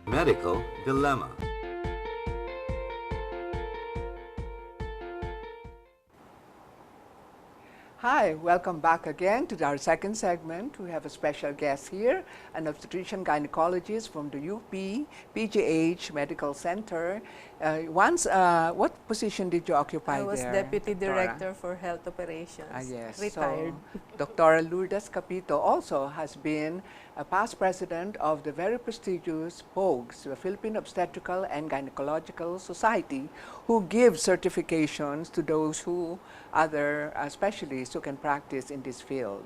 Medical dilemma. Hi, welcome back again to our second segment. We have a special guest here, an obstetrician gynecologist from the UP PGH Medical Center. What position did you occupy I was there, Deputy Doctora? Director for Health Operations, Yes. retired. So, Dr. Lourdes Capito also has been a past president of the very prestigious POGS, the Philippine Obstetrical and Gynecological Society, who gives certifications to those who other specialists who can practice in this field.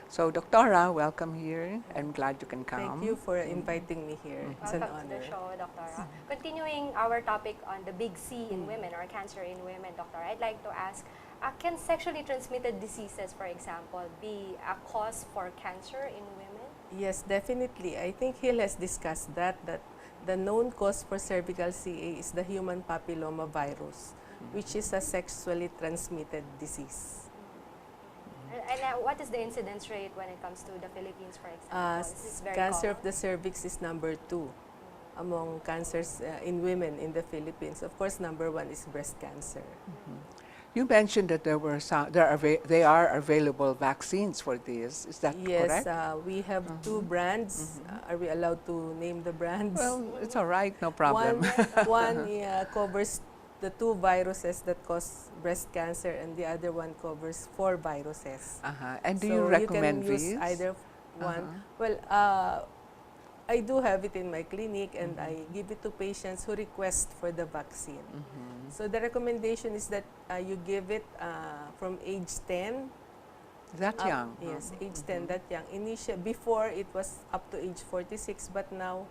So, Doctora, welcome here. I'm glad you can come. Thank you for inviting me here. It's an Welcome to honor. the show, Doctora. Continuing our topic on the big C in women, or cancer in women, Doctora, I'd like to ask, can sexually transmitted diseases, for example, be a cause for cancer in women? Yes, definitely. I think Hill has discussed that the known cause for cervical CA is the human papilloma virus, which is a sexually transmitted disease. And what is the incidence rate when it comes to the Philippines, for example? Is this very Cancer common? of the cervix is number 2 among cancers in women in the Philippines. Of course, number 1 is breast cancer. You mentioned that they are available vaccines for this. Is that Yes, correct? we have 2 brands. Are we allowed to name the brands? Well, it's all right, no problem. One covers the 2 viruses that cause breast cancer, and the other one covers 4 viruses. And do So you recommend you can these? use either one. Well, I do have it in my clinic, and I give it to patients who request for the vaccine. So the recommendation is that you give it from age 10. That Up- young? Yes, age 10, that young. Before it was up to age 46, but now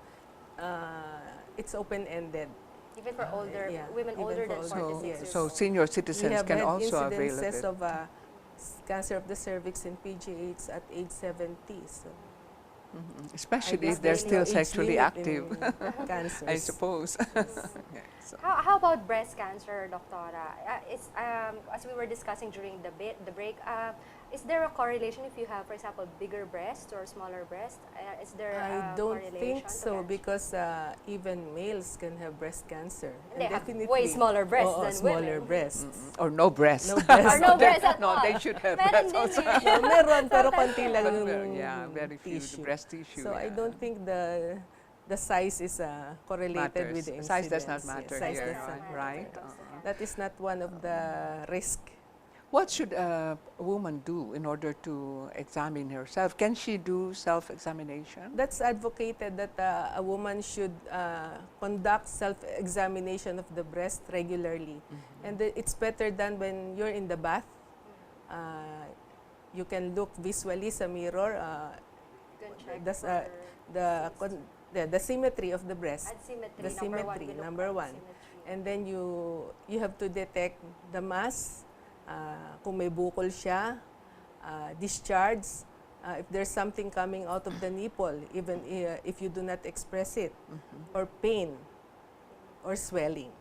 it's open-ended. Even for older yeah, women even older for than older, 46 yes. years So old. senior We citizens have can had also avail of incidences it. of cancer of the cervix in PGH at age 70. So Especially if guess they're there's still no age sexually limit active, in cancers. I suppose. Yeah, so- How about breast cancer, Doctora? As we were discussing during the break, is there a correlation if you have, for example, bigger breast or smaller breast? Is there I a don't correlation think to so, cancer? because even males can have breast cancer. And they have definitely way smaller breasts Oo, than smaller women. breasts. Or no breast. No breast. Or no breast at No, all. they should have Meron breast din also. eh. No, meron, pero Sometimes konti lang But yung yeah, very few, the tissue. breast tissue. So I yeah. don't think the size is correlated with the Matters. Size does not incidence. matter Yes, size here, does not right? matter. Right? That is not one of the risk. What should a woman do in order to examine herself? Can she do self-examination? That's advocated that a woman should conduct self-examination of the breast regularly. And it's better done when you're in the bath. You can look visually sa mirror. You can check That's, for the symmetry of the breast. symmetry. The symmetry, number one. And then you have to detect the mass, kung may bukol siya, discharge, if there's something coming out of the nipple, even if you do not express it, or pain, or swelling.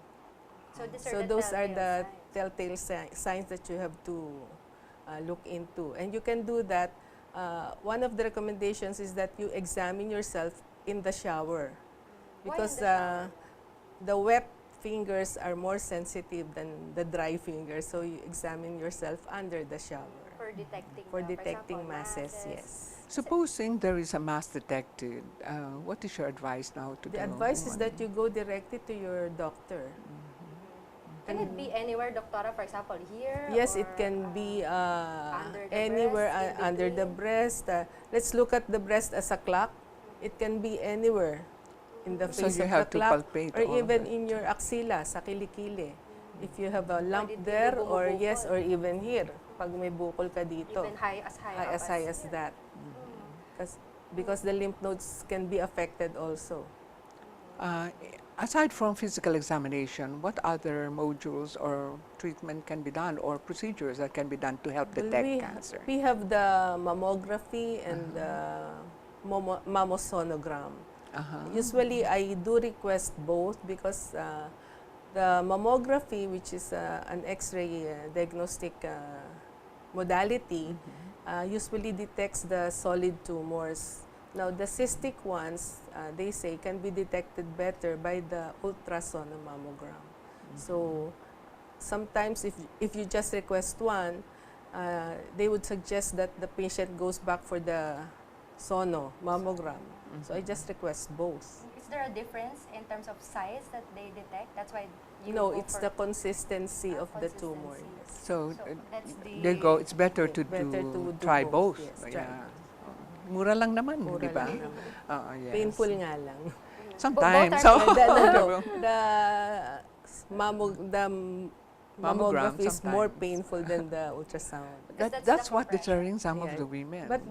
So those are the telltale telltale signs that you have to look into. And you can do that. One of the recommendations is that you examine yourself in the shower. Why in Because the shower? the wet fingers are more sensitive than the dry fingers. So you examine yourself under the shower for detecting, for example, masses. Yes. Supposing there is a mass detected, what is your advice now to The the advice is woman? that you go directly to your doctor. Can it be anywhere, Doctora? For example, here? Yes, or, it can be under the anywhere breast, in under the between? breast. Let's look at the breast as a clock. It can be anywhere in the So face you of have the to clock, palpate or all of even it. in your axilla, sa kilikili. If you have a lump did there, you or bumubukol? yes, or even here, pag may bukol ka dito. Even high High as that. Because the lymph nodes can be affected also. Aside from physical examination, what other modules or treatment can be done or procedures that can be done to help Well, detect cancer? we have the mammography and the mammosonogram. Usually, I do request both because the mammography, which is an X-ray diagnostic modality, usually detects the solid tumors Now, the cystic ones, they say, can be detected better by the ultrasonogrammogram. So, sometimes if you just request one, they would suggest that the patient goes back for the sono mammogram. So I just request both. Is there a difference in terms of size that they detect? That's why you No, go it's for the consistency of the consistency. tumor. Yes. So, that's the there you go. It's better to Better to do try both, both. yes, try Yeah. Mura lang naman, Mura di ba? lang naman. Yes. Painful nga lang. Sometimes. Both are So, the mammography is more sometimes. painful than the ultrasound. Because that's the what compression. deterring some of Yeah. the women. But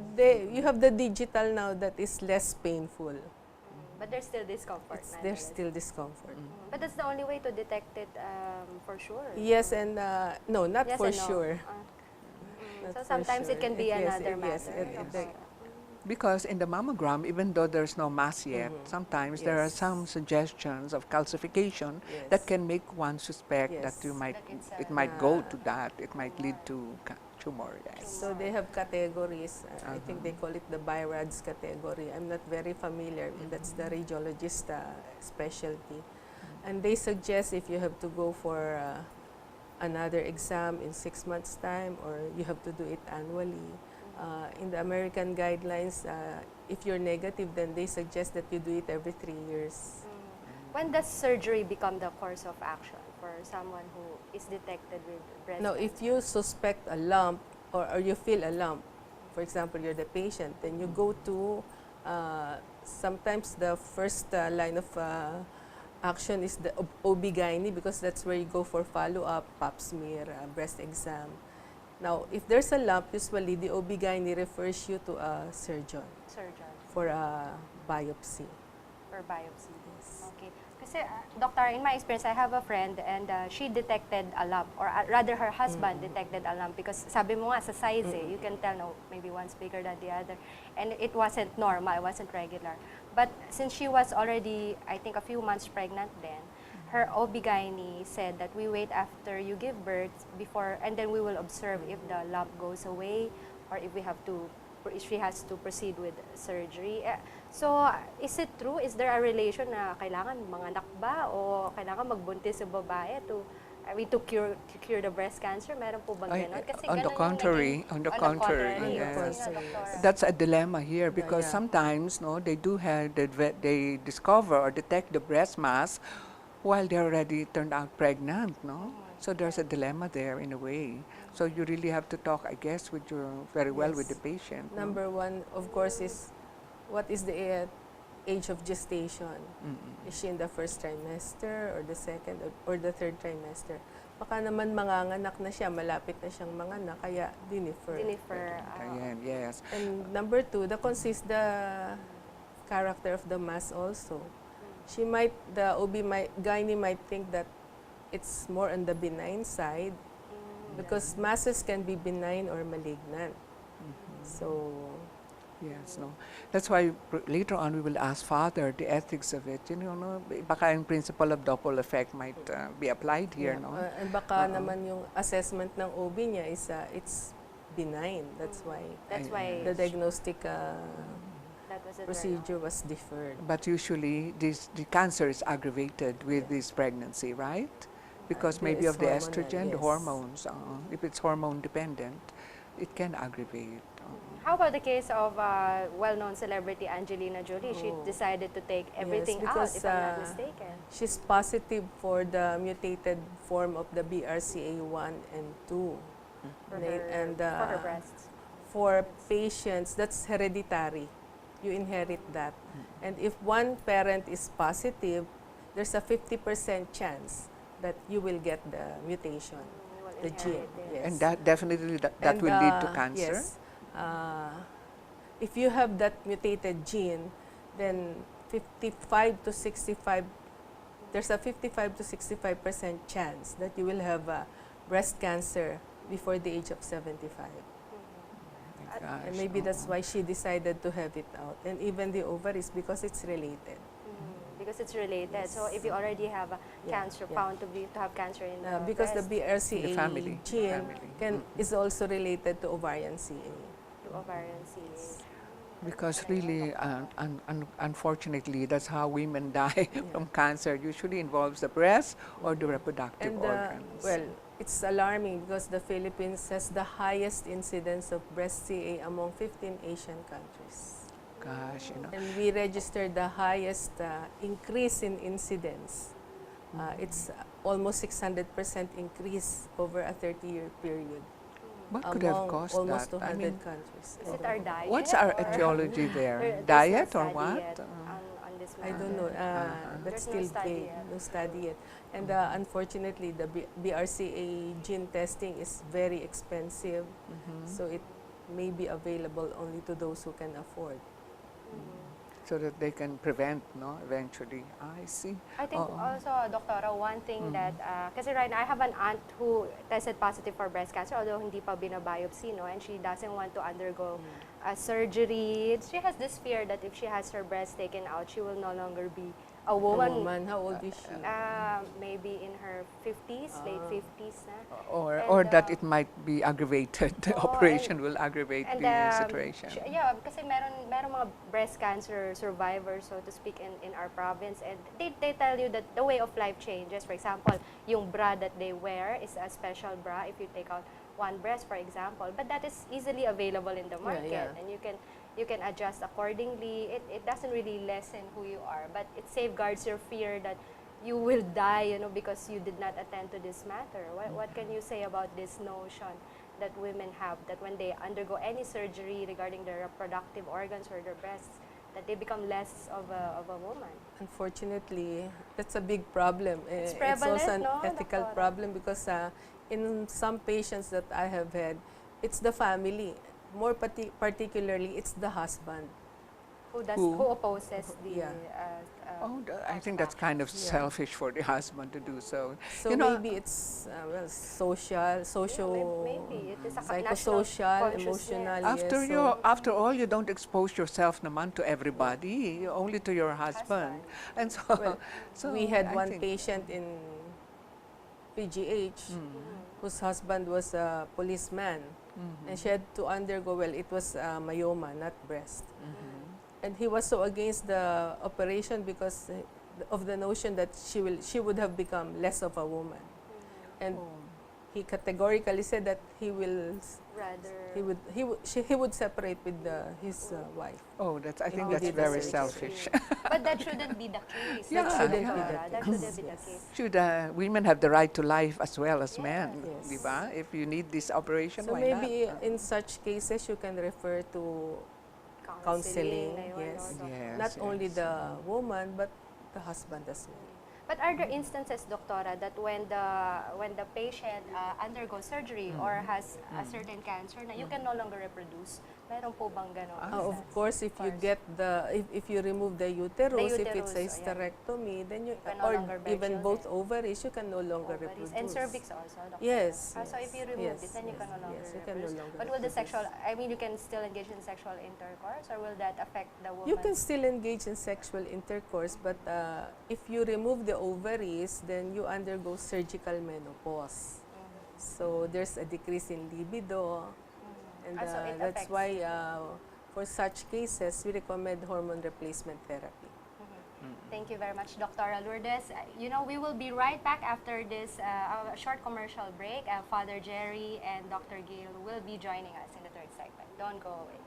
you have the digital now that is less painful. But there's still discomfort. There's nonetheless. still discomfort. But that's the only way to detect it for sure. Yes and no, not Yes for and no. sure. So Not for sometimes sure. it can be Yes, another yes, matter. Because in the mammogram, even though there's no mass yet, sometimes there are Yes. some suggestions of calcification Yes. that can make one suspect that Yes. you might, That it's it might go Ah. to that. It might lead to tumor. Yes. So they have categories. I think they call it the BIRADS category. I'm not very familiar. That's the radiologist specialty. And they suggest if you have to go for another exam in 6 months' time or you have to do it annually. In the American guidelines, if you're negative, then they suggest that you do it every 3 years. When does surgery become the course of action for someone who is detected with breast Now, cancer? if you suspect a lump or you feel a lump, for example, you're the patient, then you go to, sometimes the first line of action is the OB-GYN because that's where you go for follow-up, pap smear, breast exam. Now, if there's a lump, usually the OB-GYN refers you to a surgeon for a biopsy. For biopsy. Yes. Okay. Kasi, doctor, in my experience, I have a friend and she detected a lump, or rather her husband detected a lump because sabi mo nga sa size you can tell, no, maybe one's bigger than the other. And it wasn't normal, it wasn't regular. But since she was already, I think, a few months pregnant then, her OB-GYN said that we wait after you give birth before, and then we will observe if the lump goes away or if we have to, if she has to proceed with surgery. So, is it true? Is there a relation na kailangan manganak ba o kailangan magbuntis sa babae to cure the breast cancer? Meron po bang Ay, ganon? Kasi on the ganon yung contrary, naging- on the contrary, yes. Yun nga, doktor. That's a dilemma here because Yeah. sometimes they do have they discover or detect the breast mass while they already turned out pregnant, no? So there's a dilemma there in a way. So you really have to talk, I guess, with very well with the Yes. patient. no? Number one, of course, is what is the age of gestation? Is she in the first trimester or the second or the third trimester? Baka naman manganganak na siya, malapit na siyang manganak, kaya dinifer. Ayan, yes. And number two, the character of the mass also. The OB-GYN might think that it's more on the benign side because masses can be benign or malignant. So, Yes, no. That's why later on we will ask Father the ethics of it. Baka yung principle of Doppel effect might be applied here, yeah, no? and baka naman yung assessment ng OB niya is it's benign. That's why why the diagnostic that was a procedure was deferred. But usually the cancer is aggravated with this pregnancy, right? Because maybe It's of the hormonal, estrogen, the yes. hormones. If it's hormone dependent, it can aggravate. How about the case of well-known celebrity Angelina Jolie? She Oh. decided to take everything out, because, if I'm not mistaken. She's positive for the mutated form of the BRCA1 and 2. For her breasts. For patients, that's hereditary. You inherit that. And if one parent is positive, there's a 50% chance that you will get the mutation, You will the gene. inherit it. Yes. And that definitely that And, will lead to cancer. Yes. If you have that mutated gene, then 55 to 65, there's a 55 to 65% chance that you will have breast cancer before the age of 75. Gosh, And maybe that's why she decided to have it out. And even the ovaries, because it's related. Because it's related. So Yes. if you already have a Yeah, cancer, yeah. found to have cancer in the Because the breast, BRCA The family. gene Family. is also related to ovarian CA. to ovarian CA. Because really, unfortunately, that's how women die from cancer. Usually involves the breast or the reproductive And organs. well, it's alarming because the Philippines has the highest incidence of breast CA among 15 Asian countries. Gosh, you know. And we registered the highest increase in incidence. It's almost 600% increase over a 30-year period What could have among caused almost that? 200 countries. Is it our diet? What's our or- etiology there? There's Diet no or study what? yet on this I matter. don't know. There's That's no still study vague. yet. No study yet. And unfortunately, the BRCA gene testing is very expensive. So it may be available only to those who can afford. So that they can prevent, no, eventually. I see. I think Oo. also, Doktora, one thing that, kasi right now, I have an aunt who tested positive for breast cancer, although hindi pa binabiopsy, no, and she doesn't want to undergo a surgery. She has this fear that if she has her breast taken out, she will no longer be a A woman. woman, how old is she? Maybe in her 50s, late 50s na. Or that it might be aggravated. The Oo, operation will aggravate the situation. Yeah, kasi meron mga breast cancer survivors, so to speak, in our province, and they tell you that the way of life changes. For example, yung bra that they wear is a special bra if you take out one breast, for example, but that is easily available in the market, and you can adjust accordingly. It doesn't really lessen who you are, but it safeguards your fear that you will die, you know, because you did not attend to this matter. What can you say about this notion that women have, that when they undergo any surgery regarding their reproductive organs or their breasts, that they become less of a woman? Unfortunately, that's a big problem. It's also prevalent, an no, ethical Doctora? problem because in some patients that I have had, it's the family. More particularly, it's the husband. Who opposes the Yeah. I think that's kind of selfish for the husband to do so. So You know, maybe it's well, social, maybe it is a psychosocial, emotional. After all, you don't expose yourself naman to everybody, only to your husband. And so, Well, so we had I one think- patient in PGH whose husband was a policeman, and she had to undergo, well, it was myoma, not breast. And he was so against the operation because of the notion that she would have become less of a woman. And he categorically said that he would separate with his wife. Oh, I think He that's did very the selfish. But that shouldn't be the case. Yeah, That shouldn't yeah. be the That case. shouldn't be the Yes. case. Should women have the right to life as well as men? Yes. Di ba? If you need this operation, So why maybe not? in such cases you can refer to counseling, na yun, yes. no, Doc? Yes, not only yes. the woman but the husband as well. But are there instances, Doktora, that when the patient undergoes surgery or has a certain cancer, na you can no longer reproduce? Meron po bang gano'n? Of course, if you get if you remove the uterus, if it's a uterus, hysterectomy, then you can no or longer bear even children. both ovaries, you can no longer Ovaries. reproduce. And cervix also, Doctor? Yes. So if you remove it, then you can no longer yes, you can no reproduce. longer But will the reproduce. you can still engage in sexual intercourse, or will that affect the woman? You can still engage in sexual intercourse, but if you remove the ovaries, then you undergo surgical menopause. So there's a decrease in libido, and So it that's affects- why for such cases, we recommend hormone replacement therapy. Thank you very much, Dr. Lourdes. We will be right back after this short commercial break. Father Jerry and Dr. Gail will be joining us in the third segment. Don't go away.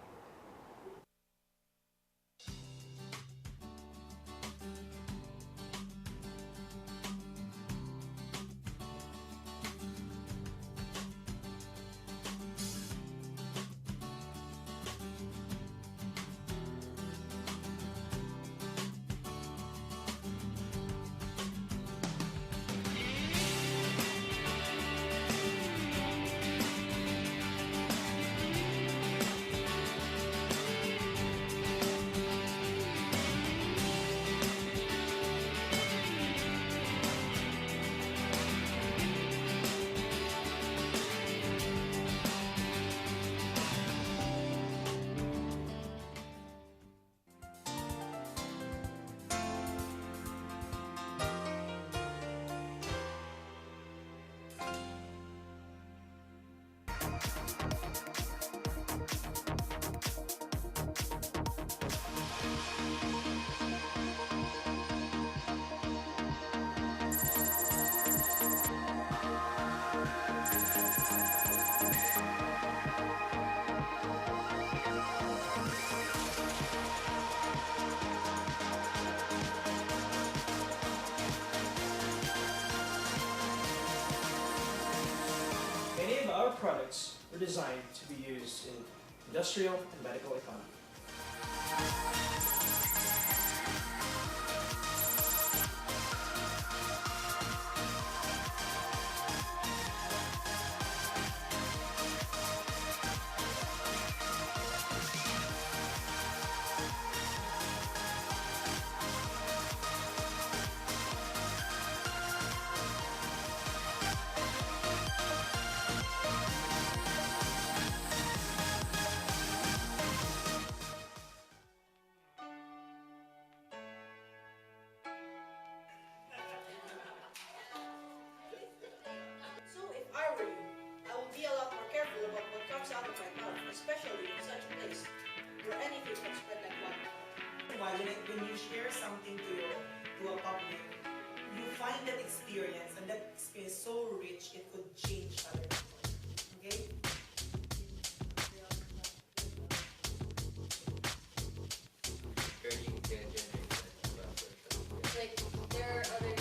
products were designed to be used in industrial and medical economy. So if I were you, I would be a lot more careful about what comes out of my mouth, especially in such a place where anything can spread like wildfire. When you share something to a public, you find that experience, and that experience so rich it could change other people. Okay? Encouraging the generation. Like there are other